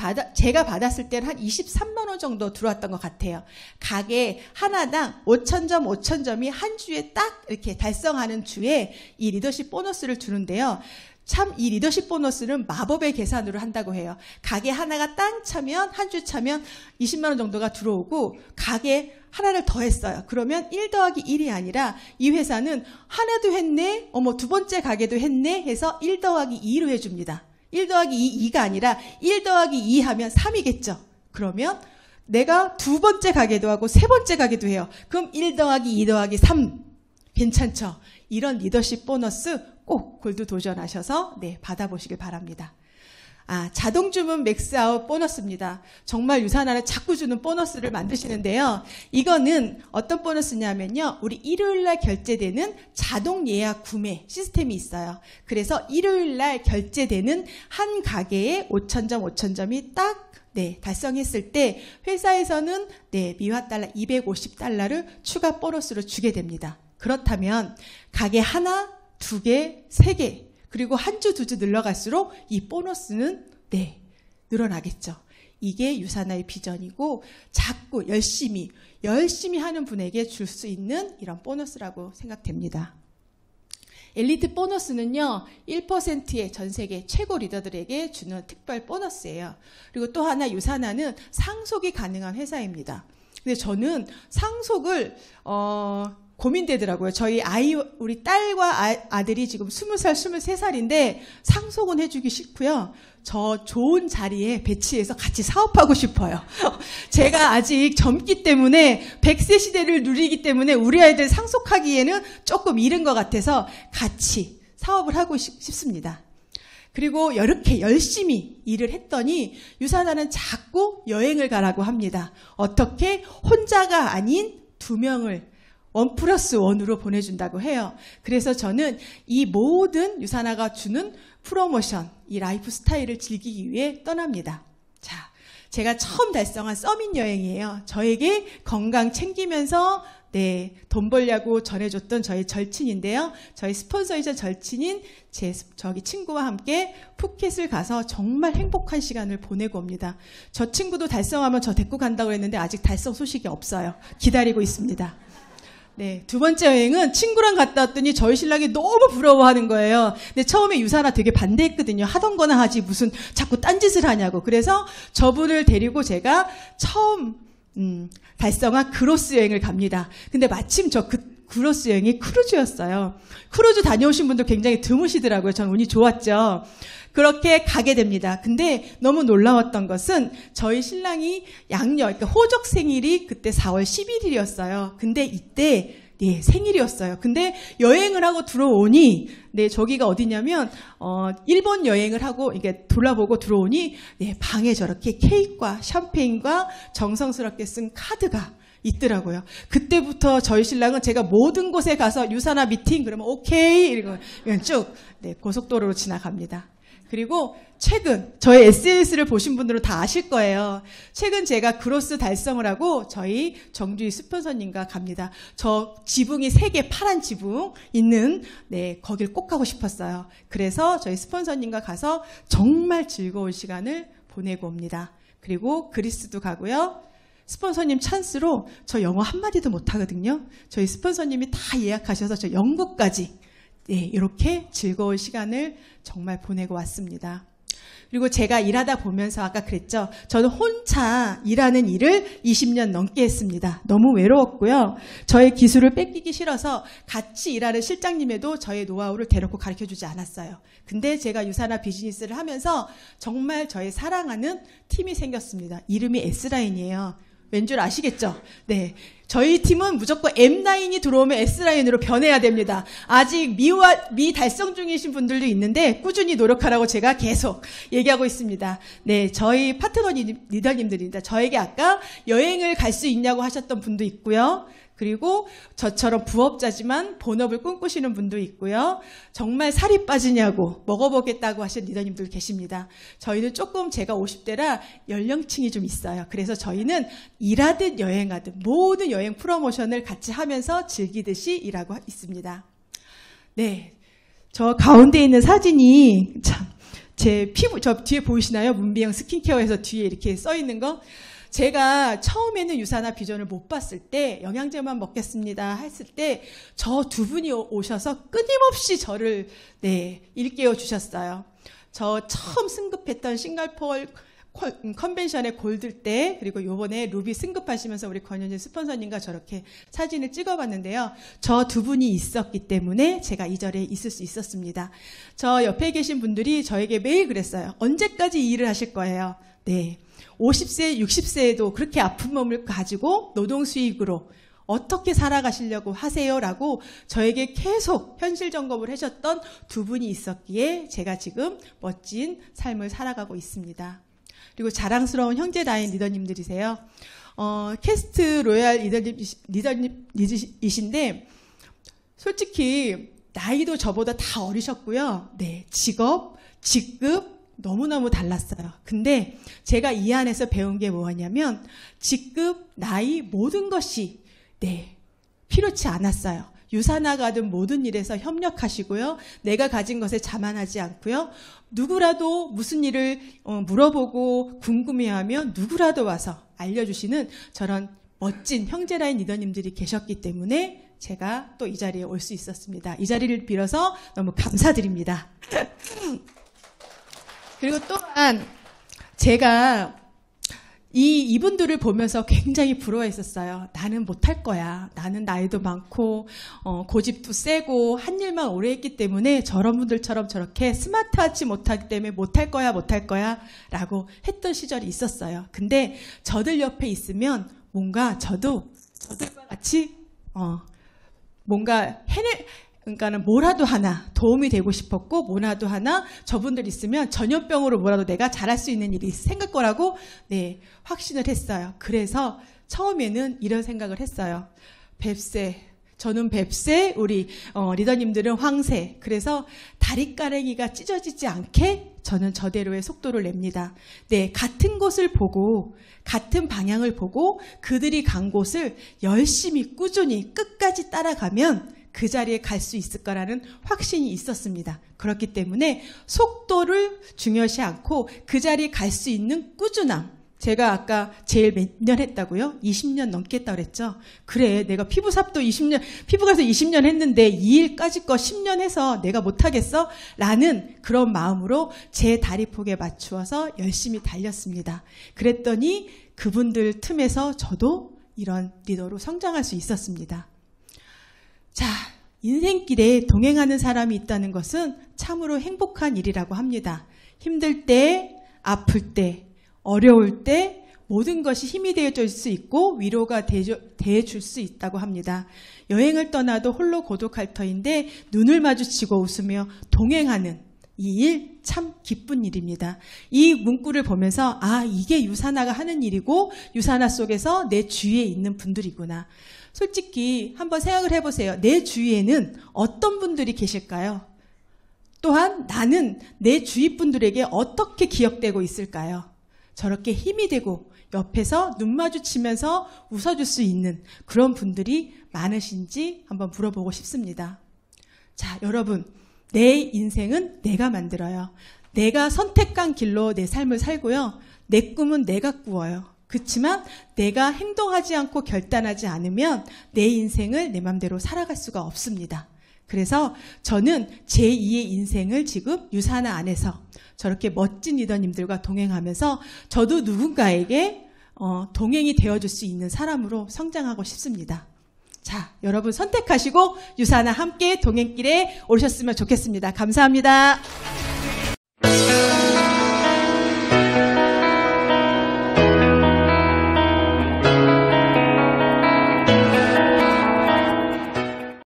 Speaker 1: 받았을 때는 한 23만 원 정도 들어왔던 것 같아요. 가게 하나당 5,000점, 5,000점이 한 주에 딱 이렇게 달성하는 주에 이 리더십 보너스를 주는데요. 참 이 리더십 보너스는 마법의 계산으로 한다고 해요. 가게 하나가 땅 차면 한 주 차면 20만 원 정도가 들어오고 가게 하나를 더 했어요. 그러면 1 더하기 1이 아니라 이 회사는 하나도 했네, 두 번째 가게도 했네 해서 1 더하기 2로 해줍니다. 1 더하기 2, 2가 아니라 1 더하기 2 하면 3이겠죠. 그러면 내가 두 번째 가게도 하고 세 번째 가게도 해요. 그럼 1 더하기 2 더하기 3 괜찮죠? 이런 리더십 보너스 꼭 골드 도전하셔서 받아보시길 바랍니다. 자동 주문 맥스아웃 보너스입니다. 정말 유산하는 자꾸 주는 보너스를 만드시는데요. 이거는 어떤 보너스냐면요. 우리 일요일날 결제되는 자동 예약 구매 시스템이 있어요. 그래서 일요일날 결제되는 한 가게에 5,000점, 5,000점이 딱 달성했을 때 회사에서는 미화 달러 250달러를 추가 보너스로 주게 됩니다. 그렇다면 가게 하나, 두 개, 세 개 그리고 한 주, 두 주 늘어갈수록 이 보너스는 늘어나겠죠. 이게 유산화의 비전이고 자꾸 열심히 하는 분에게 줄 수 있는 이런 보너스라고 생각됩니다. 엘리트 보너스는요. 1%의 전 세계 최고 리더들에게 주는 특별 보너스예요. 그리고 또 하나 유산화는 상속이 가능한 회사입니다. 근데 저는 상속을 고민되더라고요. 우리 딸과 아들이 지금 20살, 23살인데 상속은 해주기 싫고요. 저 좋은 자리에 배치해서 같이 사업하고 싶어요. 제가 아직 젊기 때문에 100세 시대를 누리기 때문에 우리 아이들 상속하기에는 조금 이른 것 같아서 같이 사업을 하고 싶습니다. 그리고 이렇게 열심히 일을 했더니 유산화는 자꾸 여행을 가라고 합니다. 어떻게? 혼자가 아닌 2명을 1+1으로 보내준다고 해요. 그래서 저는 이 모든 유산화가 주는 프로모션, 이 라이프 스타일을 즐기기 위해 떠납니다. 자, 제가 처음 달성한 서밋 여행이에요. 저에게 건강 챙기면서 돈 벌려고 전해줬던 저희 절친인데요. 저희 스폰서이자 절친인 저기 친구와 함께 푸켓을 가서 정말 행복한 시간을 보내고 옵니다. 저 친구도 달성하면 저 데리고 간다고 했는데 아직 달성 소식이 없어요. 기다리고 있습니다. 두 번째 여행은 친구랑 갔다 왔더니 저희 신랑이 너무 부러워하는 거예요. 근데 처음에 유산화 되게 반대했거든요. 하던 거나 하지 무슨 자꾸 딴짓을 하냐고. 그래서 저분을 데리고 제가 처음 달성한 크로스 여행을 갑니다. 근데 마침 크로스 여행이 크루즈였어요. 크루즈 다녀오신 분들 굉장히 드무시더라고요. 전 운이 좋았죠. 그렇게 가게 됩니다. 근데 너무 놀라웠던 것은 저희 신랑이 그러니까 호적 생일이 그때 4월 11일이었어요. 근데 이때 생일이었어요. 근데 여행을 하고 들어오니 저기가 어디냐면 일본 여행을 하고 이게 돌아보고 들어오니 방에 저렇게 케이크와 샴페인과 정성스럽게 쓴 카드가 있더라고요. 그때부터 저희 신랑은 제가 모든 곳에 가서 유산화 미팅 그러면 오케이 이러고 그냥 쭉 고속도로로 지나갑니다. 그리고 최근 저의 SNS를 보신 분들은 다 아실 거예요. 최근 제가 크로스 달성을 하고 저희 정주희 스폰서님과 갑니다. 저 지붕이 3개 파란 지붕 있는 거길 꼭 가고 싶었어요. 그래서 저희 스폰서님과 가서 정말 즐거운 시간을 보내고 옵니다. 그리고 그리스도 가고요. 스폰서님 찬스로 저 영어 한마디도 못하거든요. 저희 스폰서님이 다 예약하셔서 저 영국까지 이렇게 즐거운 시간을 정말 보내고 왔습니다. 그리고 제가 일하다 보면서 아까 그랬죠. 저는 혼자 일하는 일을 20년 넘게 했습니다. 너무 외로웠고요. 저의 기술을 뺏기기 싫어서 같이 일하는 실장님에도 저의 노하우를 대놓고 가르쳐주지 않았어요. 근데 제가 유산화 비즈니스를 하면서 정말 저의 사랑하는 팀이 생겼습니다. 이름이 S라인이에요. 왠 줄 아시겠죠? 네. 저희 팀은 무조건 M라인이 들어오면 S라인으로 변해야 됩니다. 아직 미달성 중이신 분들도 있는데 꾸준히 노력하라고 제가 계속 얘기하고 있습니다. 네, 저희 파트너 리더님들입니다. 저에게 아까 여행을 갈 수 있냐고 하셨던 분도 있고요. 그리고 저처럼 부업자지만 본업을 꿈꾸시는 분도 있고요. 정말 살이 빠지냐고 먹어보겠다고 하신 리더님들 계십니다. 저희는 조금 제가 50대라 연령층이 좀 있어요. 그래서 저희는 일하든 여행하든 모든 여행 프로모션을 같이 하면서 즐기듯이 일하고 있습니다. 네, 저 가운데 있는 사진이 참 제 피부, 저 뒤에 보이시나요? 문비영 스킨케어에서 뒤에 이렇게 써 있는 거. 제가 처음에는 유산화 비전을 못 봤을 때 영양제만 먹겠습니다 했을 때 저 두 분이 오셔서 끊임없이 저를 일깨워 주셨어요. 저 처음 승급했던 싱가포르 컨벤션에 골드 때 그리고 요번에 루비 승급하시면서 우리 권현진 스폰서님과 저렇게 사진을 찍어봤는데요. 저 두 분이 있었기 때문에 제가 이 자리에 있을 수 있었습니다. 저 옆에 계신 분들이 저에게 매일 그랬어요. 언제까지 이 일을 하실 거예요? 네. 50세, 60세에도 그렇게 아픈 몸을 가지고 노동 수익으로 어떻게 살아가시려고 하세요라고 저에게 계속 현실 점검을 하셨던 두 분이 있었기에 제가 지금 멋진 삶을 살아가고 있습니다. 그리고 자랑스러운 형제 라인 리더님들이세요. 캐스트 로얄 리더님이신데 솔직히 나이도 저보다 다 어리셨고요. 네, 직업, 직급 너무너무 달랐어요. 근데 제가 이 안에서 배운 게 뭐냐면 직급, 나이 모든 것이 필요치 않았어요. 유산화가든 모든 일에서 협력하시고요. 내가 가진 것에 자만하지 않고요. 누구라도 무슨 일을 물어보고 궁금해하면 누구라도 와서 알려주시는 저런 멋진 형제라인 리더님들이 계셨기 때문에 제가 또 이 자리에 올 수 있었습니다. 이 자리를 빌어서 너무 감사드립니다. 그리고 또한 제가 이분들을 보면서 굉장히 부러워했었어요. 나는 못할 거야. 나는 나이도 많고 고집도 세고 한 일만 오래 했기 때문에 저런 분들처럼 저렇게 스마트하지 못하기 때문에 못할 거야 라고 했던 시절이 있었어요. 근데 저들 옆에 있으면 뭔가 저들과 같이 뭔가 그러니까는 뭐라도 하나 도움이 되고 싶었고 뭐라도 하나 저분들 있으면 전염병으로 뭐라도 내가 잘할 수 있는 일이 생길 거라고 확신을 했어요. 그래서 처음에는 이런 생각을 했어요. 뱁새, 저는 뱁새, 우리 리더님들은 황새. 그래서 다리가랭이가 찢어지지 않게 저는 저대로의 속도를 냅니다. 네, 같은 곳을 보고 같은 방향을 보고 그들이 간 곳을 열심히 꾸준히 끝까지 따라가면 그 자리에 갈 수 있을 거라는 확신이 있었습니다. 그렇기 때문에 속도를 중요시 않고 그 자리에 갈 수 있는 꾸준함. 제가 아까 제일 몇 년 했다고요? 20년 넘겠다고 그랬죠? 그래, 내가 피부삽도 20년, 피부과에서 20년 했는데 이 일까지 거 10년 해서 내가 못하겠어? 라는 그런 마음으로 제 다리폭에 맞추어서 열심히 달렸습니다. 그랬더니 그분들 틈에서 저도 이런 리더로 성장할 수 있었습니다. 자, 인생길에 동행하는 사람이 있다는 것은 참으로 행복한 일이라고 합니다. 힘들 때, 아플 때, 어려울 때 모든 것이 힘이 되어줄 수 있고 위로가 되어줄 수 있다고 합니다. 여행을 떠나도 홀로 고독할 터인데 눈을 마주치고 웃으며 동행하는 이 일 참 기쁜 일입니다. 이 문구를 보면서 이게 유산화가 하는 일이고 유산화 속에서 내 주위에 있는 분들이구나. 솔직히 한번 생각을 해보세요. 내 주위에는 어떤 분들이 계실까요? 또한 나는 내 주위 분들에게 어떻게 기억되고 있을까요? 저렇게 힘이 되고 옆에서 눈 마주치면서 웃어줄 수 있는 그런 분들이 많으신지 한번 물어보고 싶습니다. 자, 여러분, 내 인생은 내가 만들어요. 내가 선택한 길로 내 삶을 살고요. 내 꿈은 내가 꾸어요. 그렇지만 내가 행동하지 않고 결단하지 않으면 내 인생을 내 맘대로 살아갈 수가 없습니다. 그래서 저는 제2의 인생을 지금 유산화 안에서 저렇게 멋진 리더님들과 동행하면서 저도 누군가에게 동행이 되어줄 수 있는 사람으로 성장하고 싶습니다. 자, 여러분 선택하시고 유산화 함께 동행길에 오셨으면 좋겠습니다. 감사합니다.